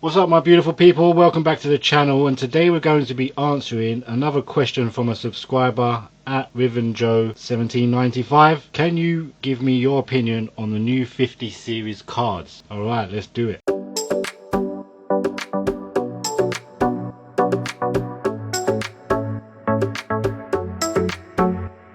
What's up, my beautiful people? Welcome back to the channel, and today we're going to be answering another question from a subscriber at RivenJoe1795. Can you give me your opinion on the new 50 series cards? Alright, let's do it.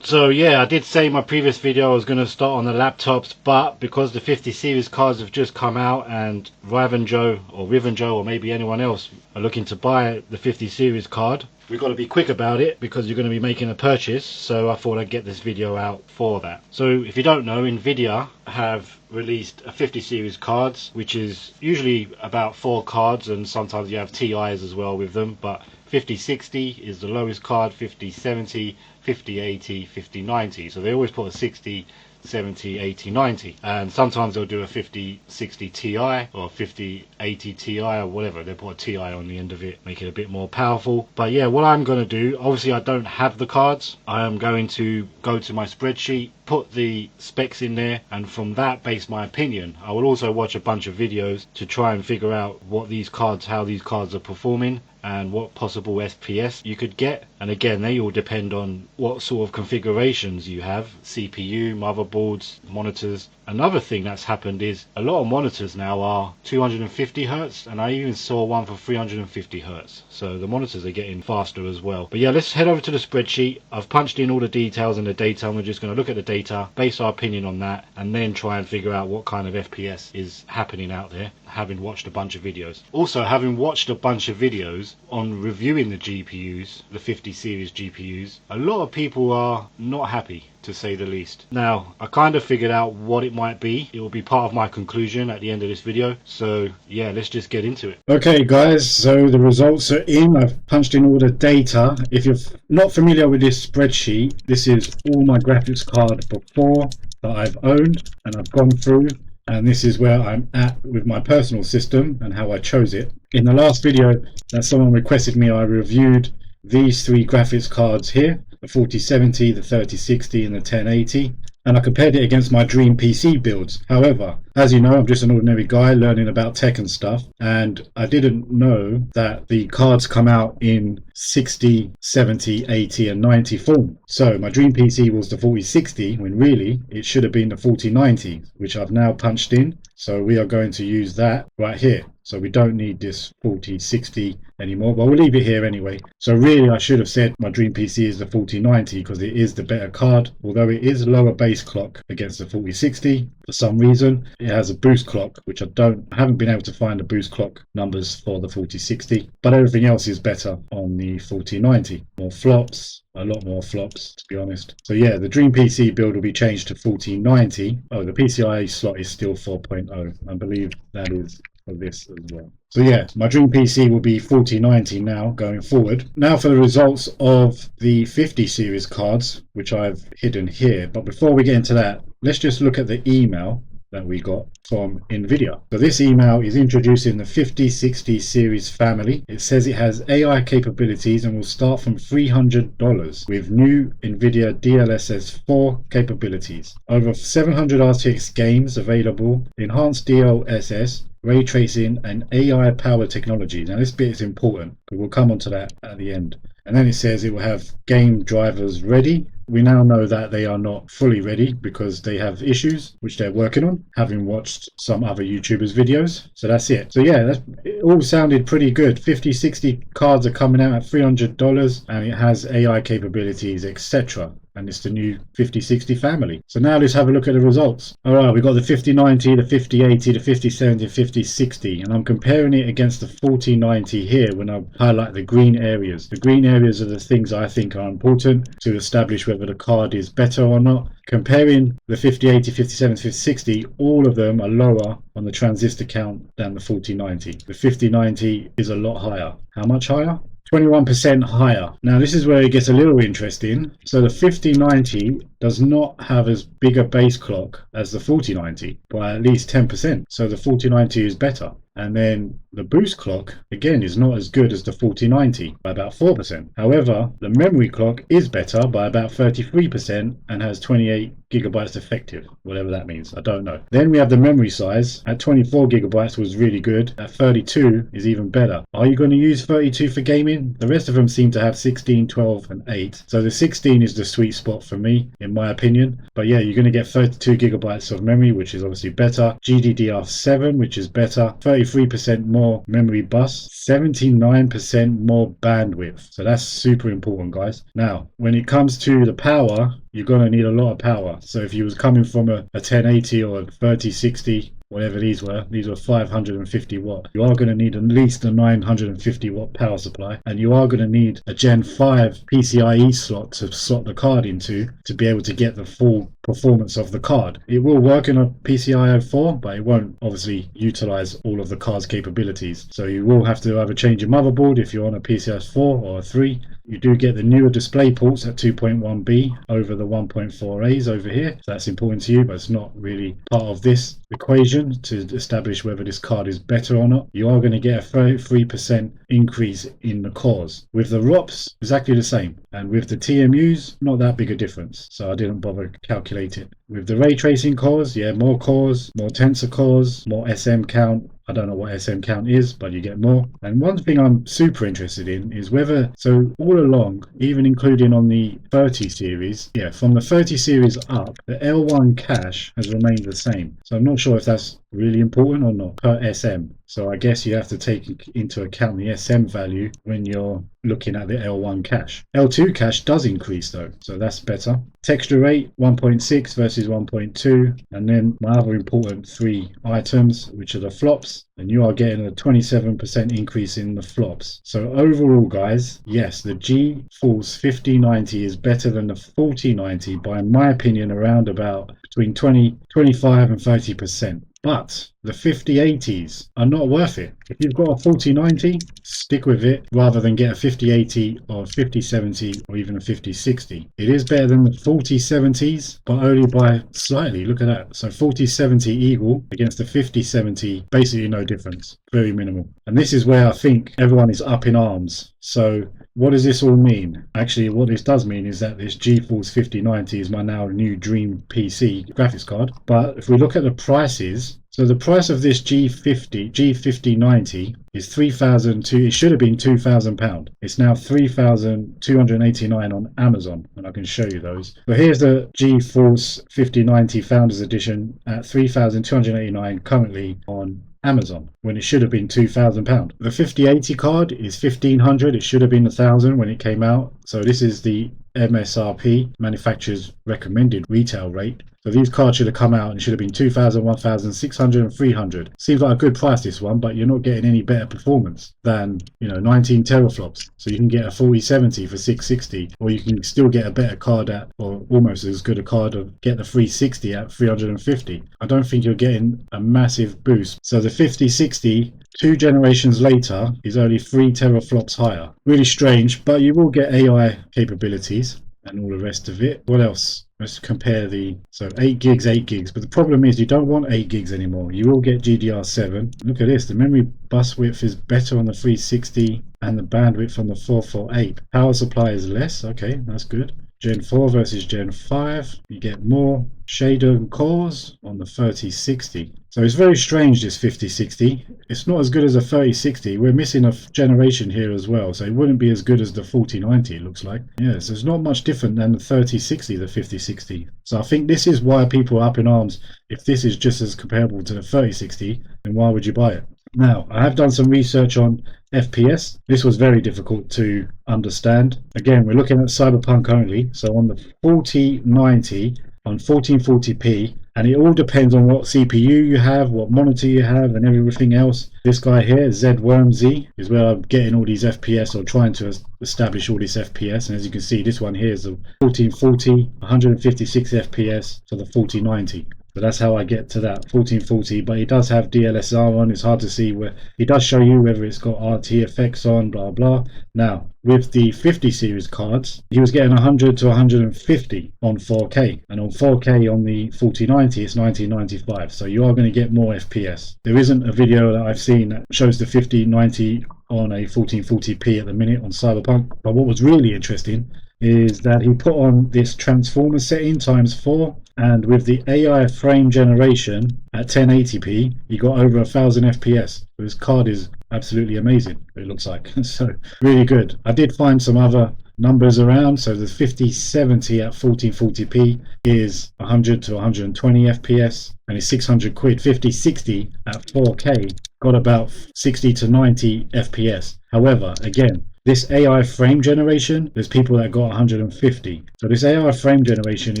So yeah, I did say in my previous video I was going to start on the laptops, but because the 50 series cards have just come out and RivenJoe or maybe anyone else are looking to buy the 50 series card, we've got to be quick about it because you're going to be making a purchase. So I thought I'd get this video out for that. So if you don't know, Nvidia have released a 50 series cards, which is usually about 4 cards, and sometimes you have TIs as well with them, but 5060 is the lowest card, 5070, 5080, 5090. So they always put a 60, 70, 80, 90, and sometimes they'll do a 5060 Ti or 5080 Ti or whatever. They put a Ti on the end of it, make it a bit more powerful. But yeah, what I'm going to do, obviously I don't have the cards. I am going to go to my spreadsheet, put the specs in there, and from that base my opinion. I will also watch a bunch of videos to try and figure out what these cards, how these cards are performing, and what possible FPS you could get. And again, they all depend on what sort of configurations you have: CPU, motherboards, monitors. Another thing that's happened is a lot of monitors now are 250 Hertz, and I even saw one for 350 Hertz. So the monitors are getting faster as well. But yeah, let's head over to the spreadsheet. I've punched in all the details and the data, and we're just going to look at the data, base our opinion on that, and then try and figure out what kind of FPS is happening out there, having watched a bunch of videos. Also, having watched a bunch of videos on reviewing the GPUs, the 50 series GPUs, a lot of people are not happy, to say the least. Now, I kind of figured out what it might be. It will be part of my conclusion at the end of this video. So yeah, let's just get into it. Okay guys, so the results are in. I've punched in all the data. If you're not familiar with this spreadsheet, this is all my graphics card before that I've owned and I've gone through, and this is where I'm at with my personal system and how I chose it. In the last video that someone requested me, I reviewed these 3 graphics cards here, the 4070, the 3060 and the 1080, and I compared it against my dream PC builds. However, as you know, I'm just an ordinary guy learning about tech and stuff, and I didn't know that the cards come out in 60, 70, 80 and 90 form. So my dream PC was the 4060 when really it should have been the 4090, which I've now punched in. So we are going to use that right here. So we don't need this 4060 anymore, but we'll leave it here anyway. So really I should have said my dream PC is the 4090 because it is the better card, although it is lower base clock against the 4060. For some reason it has a boost clock, which I haven't been able to find the boost clock numbers for the 4060, but everything else is better on the 4090. More flops, a lot more flops to be honest. So yeah, the dream PC build will be changed to 4090. Oh, the PCIe slot is still 4.0. I believe that is for this as well. So yeah, my dream PC will be 4090 now going forward. Now for the results of the 50 series cards, which I've hidden here. But before we get into that, let's just look at the email that we got from Nvidia. So this email is introducing the 5060 series family. It says it has AI capabilities and will start from $300 with new Nvidia DLSS 4 capabilities. Over 700 RTX games available, enhanced DLSS, ray tracing and AI powered technology. Now this bit is important, but we'll come on to that at the end. And then it says it will have game drivers ready. We now know that they are not fully ready because they have issues which they're working on, having watched some other YouTubers videos. So that's it. So yeah, it all sounded pretty good. 5060 cards are coming out at $300 and it has AI capabilities, etc. And it's the new 5060 family. So now let's have a look at the results. All right, we've got the 5090, the 5080, the 5070, 5060, and I'm comparing it against the 4090 here when I highlight the green areas. The green areas are the things I think are important to establish whether the card is better or not. Comparing the 5080, 5070, 5060, all of them are lower on the transistor count than the 4090. The 5090 is a lot higher. How much higher? 21% higher. Now this is where it gets a little interesting. So the 5090 does not have as big a base clock as the 4090 by at least 10%. So the 4090 is better. And then the boost clock, again, is not as good as the 4090 by about 4%. However, the memory clock is better by about 33% and has 28 gigabytes effective, whatever that means. I don't know. Then we have the memory size. At 24 gigabytes was really good. At 32 is even better. Are you going to use 32 for gaming? The rest of them seem to have 16, 12 and 8. So the 16 is the sweet spot for me, in my opinion. But yeah, you're going to get 32 gigabytes of memory, which is obviously better. GDDR7, which is better. 33% more memory bus, 79% more bandwidth. So that's super important, guys. Now, when it comes to the power, you're going to need a lot of power. So if you was coming from a 1080 or a 3060, whatever these were 550 watt, you are going to need at least a 950 watt power supply, and you are going to need a Gen 5 PCIe slot to slot the card into to be able to get the full performance of the card. It will work in a PCIe 4, but it won't obviously utilize all of the card's capabilities. So you will have to either change your motherboard if you're on a PCIe 4 or a 3. You do get the newer display ports at 2.1B over the 1.4As over here. So that's important to you, but it's not really part of this equation to establish whether this card is better or not. You are going to get a 33% increase in the cores. With the ROPs, exactly the same. And with the TMUs, not that big a difference. So I didn't bother to calculate it. With the ray tracing cores, yeah, more cores, more tensor cores, more SM count. I don't know what SM count is, but you get more. And one thing I'm super interested in is whether, so all along, even including on the 30 series, yeah, from the 30 series up, the L1 cache has remained the same. So I'm not sure if that's really important or not per SM. So I guess you have to take into account the SM value when you're looking at the L1 cache. L2 cache does increase though, so that's better. Texture rate 1.6 versus 1.2, and then my other important 3 items, which are the flops, and you are getting a 27% increase in the flops. So overall, guys, yes, the GeForce 5090 is better than the 4090 by my opinion around about between 25 and 30%. But the 5080s are not worth it. If you've got a 4090, stick with it rather than get a 5080 or a 5070 or even a 5060. It is better than the 4070s, but only by slightly. Look at that. So 4070 Eagle against the 5070, basically no difference. Very minimal. And this is where I think everyone is up in arms. So what does this all mean? Actually, what this does mean is that this GeForce 5090 is my now new dream PC graphics card. But if we look at the prices, so the price of this G5090 is it should have been £2,000. It's now £3,289 on Amazon, and I can show you those. But here's the GeForce 5090 Founders Edition at £3,289 currently on Amazon, when it should have been £2,000. The 5080 card is £1,500. It should have been £1,000 when it came out. So this is the MSRP, manufacturer's recommended retail rate. So these cards should have come out and should have been 2,000, 1,600 and 300. Seems like a good price, this one, but you're not getting any better performance than, 19 teraflops. So you can get a 4070 for 660, or you can still get a better card at, or almost as good a card of get the 360 at 350. I don't think you're getting a massive boost. So the 5060, 2 generations later, is only 3 teraflops higher. Really strange, but you will get AI capabilities and all the rest of it. What else? Let's compare so 8 gigs, but the problem is you don't want 8 gigs anymore. You will get GDR7. Look at this, the memory bus width is better on the 360 and the bandwidth on the 448. Power supply is less, okay, that's good. Gen 4 versus Gen 5, you get more shader cores on the 3060. So it's very strange, this 5060. It's not as good as a 3060. We're missing a generation here as well, so it wouldn't be as good as the 4090, it looks like. Yeah, so it's not much different than the 3060, the 5060. So I think this is why people are up in arms. If this is just as comparable to the 3060, then why would you buy it? Now, I have done some research on FPS. This was very difficult to understand. Again, we're looking at Cyberpunk only. So on the 4090 on 1440p, and it all depends on what CPU you have, what monitor you have, and everything else. This guy here, ZWormZ, is where I'm getting all these FPS, or trying to establish all this FPS. And as you can see, this one here is a 1440, 156 FPS for the 4090. So that's how I get to that 1440. But it does have DLSR on. It's hard to see where it does show you whether it's got RTFX on, blah blah. Now with the 50 series cards, he was getting 100 to 150 on 4K, and on 4K on the 4090 it's 1995. So you are going to get more FPS. There isn't a video that I've seen that shows the 5090 on a 1440p at the minute on Cyberpunk. But what was really interesting is that he put on this transformer setting ×4, and with the AI frame generation at 1080p he got over 1000 FPS. So his card is absolutely amazing, it looks like. So really good. I did find some other numbers around. So the 5070 at 1440p is 100 to 120 FPS and it's 600 quid. 5060 at 4K got about 60 to 90 FPS. However, again, this AI frame generation, there's people that got 150. So this AI frame generation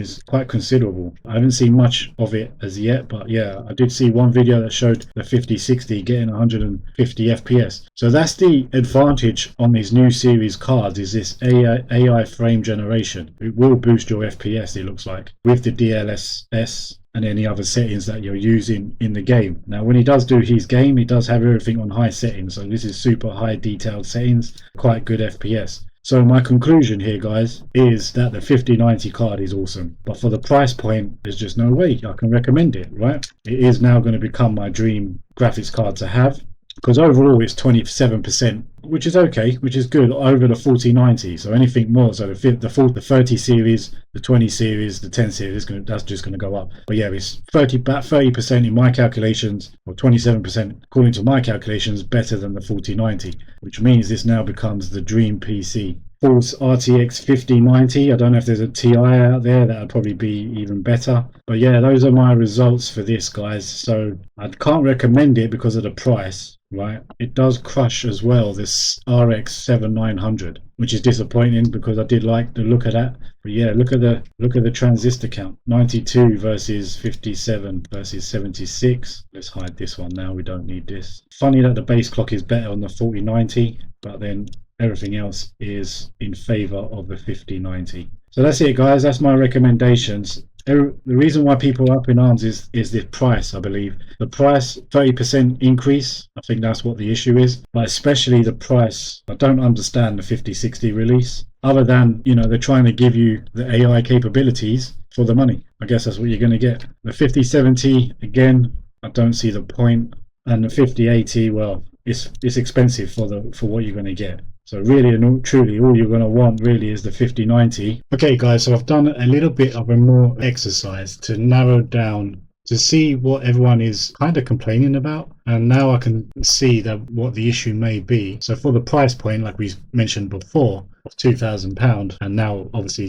is quite considerable. I haven't seen much of it as yet, but yeah, I did see one video that showed the 5060 getting 150 FPS. So that's the advantage on these new series cards, is this AI frame generation. It will boost your FPS, it looks like, with the DLSS and any other settings that you're using in the game. Now when he does do his game, he does have everything on high settings, so this is super high detailed settings, quite good FPS. So my conclusion here, guys, is that the 5090 card is awesome, but for the price point there's just no way I can recommend it, right? It is now going to become my dream graphics card to have, because overall it's 27%, which is okay, which is good, over the 4090. So anything more, so the 30 series, the 20 series, the 10 series, that's just going to go up. But yeah, it's about 30% in my calculations, or 27% according to my calculations, better than the 4090, which means this now becomes the dream PC. False RTX 5090. I don't know if there's a TI out there that would probably be even better, but yeah, those are my results for this, guys. So I can't recommend it because of the price, right? It does crush as well, this RX 7900, which is disappointing because I did like the look of that. But yeah, look at the transistor count, 92 versus 57 versus 76. Let's hide this one now, we don't need this. Funny that the base clock is better on the 4090, but then everything else is in favor of the 5090. So that's it, guys. That's my recommendations. The reason why people are up in arms is the price, I believe. The price, 30% increase, I think that's what the issue is. But especially the price, I don't understand the 5060 release, other than, you know, they're trying to give you the AI capabilities for the money. I guess that's what you're going to get. The 5070, again, I don't see the point. And the 5080, well, it's expensive for what you're going to get. So really and truly, all you're going to want really is the 5090. Okay, guys, so I've done a little bit of a more exercise to narrow down, to see what everyone is kind of complaining about, and now I can see that what the issue may be. So for the price point, like we mentioned before, of £2,000, and now obviously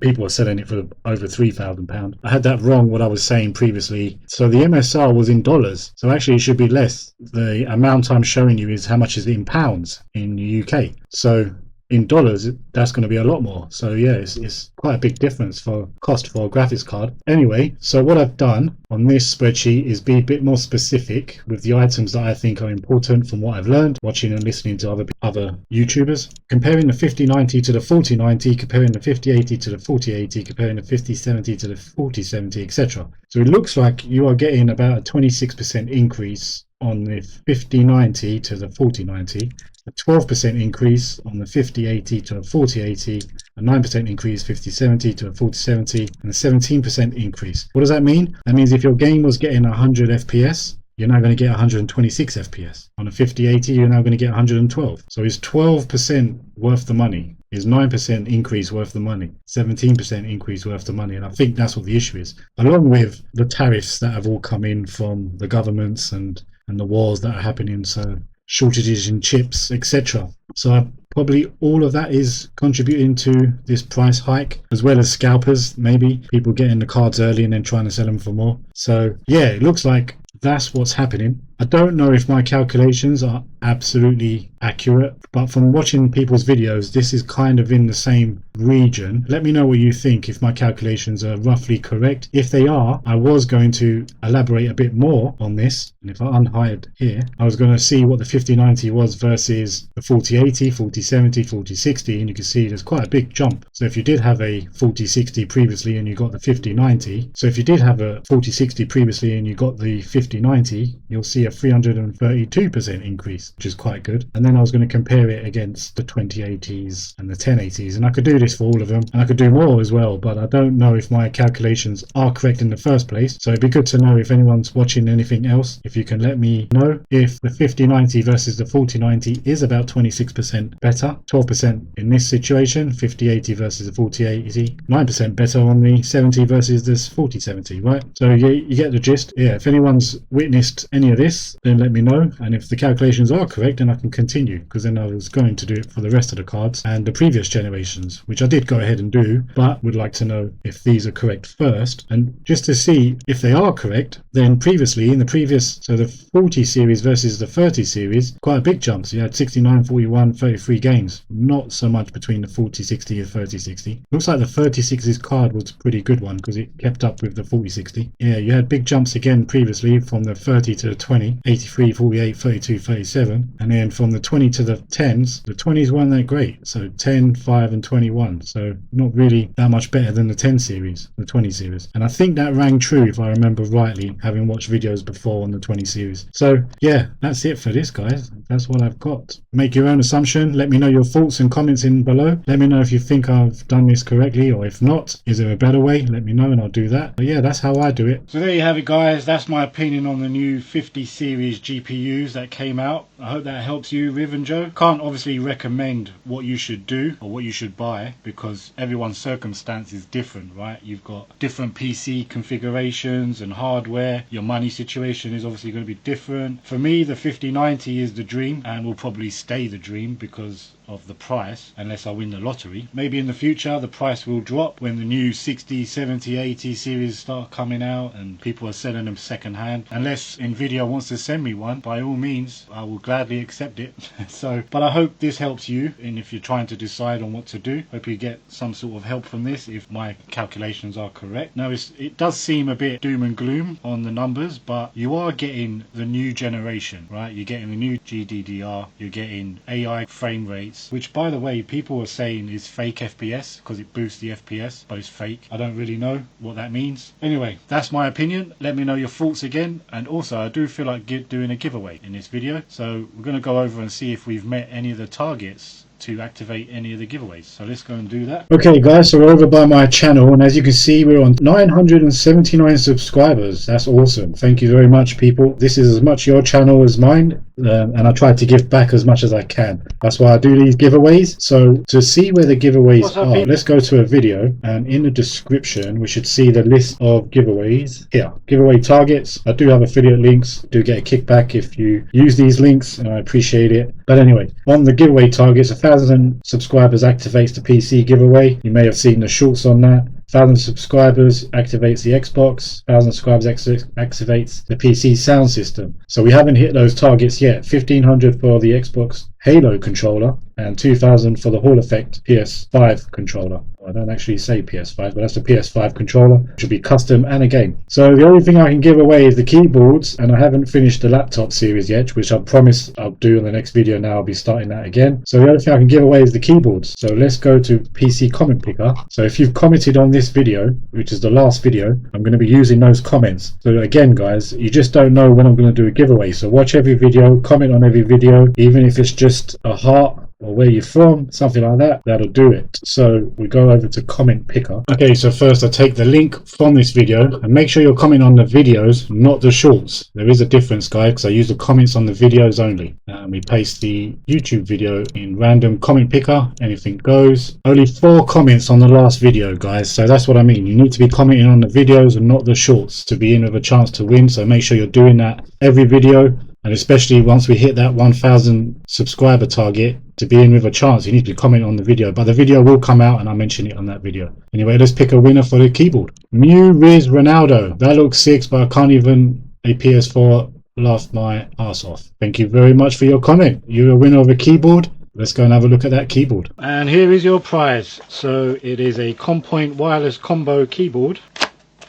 people are selling it for over £3,000. I had that wrong, what I was saying previously. So the MSR was in dollars, so actually it should be less. The amount I'm showing you is how much is in pounds in the UK. So in dollars, that's going to be a lot more. So yeah, it's quite a big difference for cost for a graphics card. Anyway, so what I've done on this spreadsheet is be a bit more specific with the items that I think are important from what I've learned watching and listening to other YouTubers, comparing the 5090 to the 4090, comparing the 5080 to the 4080, comparing the 5070 to the 4070, etc. So it looks like you are getting about a 26% increase on the 5090 to the 4090, a 12% increase on the 5080 to a 4080, a 9% increase 5070 to a 4070, and a 17% increase. What does that mean? That means if your game was getting 100 FPS, you're now going to get 126 FPS. On a 5080, you're now going to get 112. So it's 12% worth the money. Is 9% increase worth the money, 17% increase worth the money, and I think that's what the issue is, along with the tariffs that have all come in from the governments and the wars that are happening, so shortages in chips, etc. So probably all of that is contributing to this price hike, as well as scalpers, maybe people getting the cards early and then trying to sell them for more. So yeah, it looks like that's what's happening. I don't know if my calculations are absolutely accurate, but from watching people's videos, this is kind of in the same region. Let me know what you think, if my calculations are roughly correct. If they are, I was going to elaborate a bit more on this, and if I unhide here, I was going to see what the 5090 was versus the 4080, 4070, 4060, and you can see there's quite a big jump. So if you did have a 4060 previously and you got the 5090, so if you did have a 4060 previously and you got the 5090, you'll see a 332% increase, which is quite good. And then I was going to compare it against the 2080s and the 1080s, and I could do this for all of them, and I could do more as well, but I don't know if my calculations are correct in the first place. So it'd be good to know if anyone's watching anything else, if you can let me know if the 5090 versus the 4090 is about 26% better, 12% in this situation, 5080 versus the 4080, 9% better on the 70 versus this 4070, right? So you get the gist. Yeah, if anyone's witnessed any of this, then let me know, and if the calculations are correct, then I can continue, because then I was going to do it for the rest of the cards and the previous generations, which I did go ahead and do, but would like to know if these are correct first. And just to see if they are correct, then previously in the previous, so the 40 series versus the 30 series, quite a big jump. So you had 69, 41, 33 games, not so much between the 4060 and 3060. Looks like the 3060's card was a pretty good one because it kept up with the 4060. Yeah, you had big jumps again previously from the 30 to the 20, 83, 48, 32, 37, and then from the 20 to the 10s, the 20s weren't that great. So 10, 5 and 21, so not really that much better than the 10 series, the 20 series. And I think that rang true if I remember rightly, having watched videos before on the 20 series. So yeah, that's it for this, guys. That's what I've got. Make your own assumption. Let me know your thoughts and comments in below. Let me know if you think I've done this correctly, or if not, is there a better way? Let me know and I'll do that. But yeah, that's how I do it. So there you have it, guys. That's my opinion on the new 50 series GPUs that came out. I hope that helps you, Riv and Joe. Can't obviously recommend what you should do or what you should buy, because everyone's circumstance is different, right? You've got different PC configurations and hardware. Your money situation is obviously going to be different. For me, the 5090 is the dream and will probably stay the dream because of the price, unless I win the lottery. Maybe in the future the price will drop when the new 60, 70, 80 series start coming out and people are selling them second hand. Unless Nvidia wants to send me one, by all means I will gladly accept it. So, but I hope this helps you, and if you're trying to decide on what to do, hope you get some sort of help from this if my calculations are correct. Now it does seem a bit doom and gloom on the numbers, but you are getting the new generation, right? You're getting the new GDDR, you're getting AI frame rates, which by the way people are saying is fake FPS because it boosts the FPS, but it's fake. I don't really know what that means. Anyway, that's my opinion. Let me know your thoughts again, and also I do feel like doing a giveaway in this video, so we're going to go over and see if we've met any of the targets to activate any of the giveaways. So let's go and do that. Okay guys, so we're over by my channel, and as you can see we're on 979 subscribers. That's awesome. Thank you very much, people. This is as much your channel as mine, and I try to give back as much as I can. That's why I do these giveaways. So to see where the giveaways are, let's go to a video, and in the description we should see the list of giveaways here. Giveaway targets. I do have affiliate links. Do get a kickback if you use these links, and I appreciate it. But anyway, on the giveaway targets, 1,000 subscribers activates the PC giveaway. You may have seen the shorts on that. 1,000 subscribers activates the Xbox. 1,000 subscribers activates the PC sound system. So we haven't hit those targets yet. 1,500 for the Xbox Halo controller and 2,000 for the Hall Effect PS5 controller. I don't actually say PS5, but that's the PS5 controller. It should be custom and a game. So the only thing I can give away is the keyboards, and I haven't finished the laptop series yet, which I promise I'll do in the next video. Now I'll be starting that again. So the only thing I can give away is the keyboards. So let's go to PC comment picker. So if you've commented on this video, which is the last video, I'm going to be using those comments. So again guys, you just don't know when I'm going to do a giveaway. So watch every video, comment on every video, even if it's just a heart or where you're from, something like that, that'll do it. So we go over to comment picker. Okay, so first I take the link from this video, and make sure you're commenting on the videos, not the shorts. There is a difference, guys, because I use the comments on the videos only. And we paste the YouTube video in random comment picker, anything goes. Only 4 comments on the last video, guys, so that's what I mean. You need to be commenting on the videos and not the shorts to be in with a chance to win. So make sure you're doing that every video, and especially once we hit that 1,000 subscriber target, to be in with a chance, you need to comment on the video. But the video will come out and I'll mention it on that video. Anyway, let's pick a winner for the keyboard. New Riz Ronaldo. That looks sick, but I can't even a PS4 laughed my ass off. Thank you very much for your comment. You're a winner of a keyboard. Let's go and have a look at that keyboard. And here is your prize. So it is a Compoint wireless combo keyboard.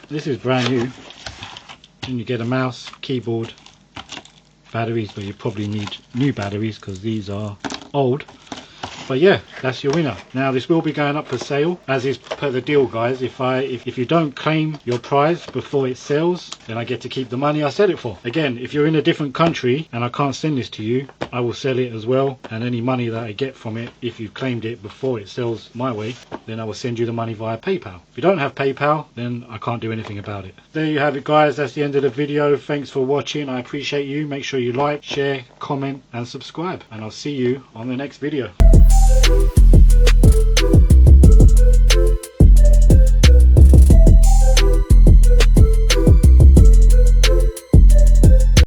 This is brand new. And you get a mouse, keyboard, batteries, but you probably need new batteries because these are old. But yeah, that's your winner. Now this will be going up for sale, as is per the deal, guys. If you don't claim your prize before it sells, then I get to keep the money I sell it for. Again, if you're in a different country and I can't send this to you, I will sell it as well, and any money that I get from it, if you've claimed it before it sells my way, then I will send you the money via PayPal. If you don't have PayPal, then I can't do anything about it. There you have it, guys. That's the end of the video. Thanks for watching. I appreciate you. Make sure you like, share, comment and subscribe, and I'll see you on the next video.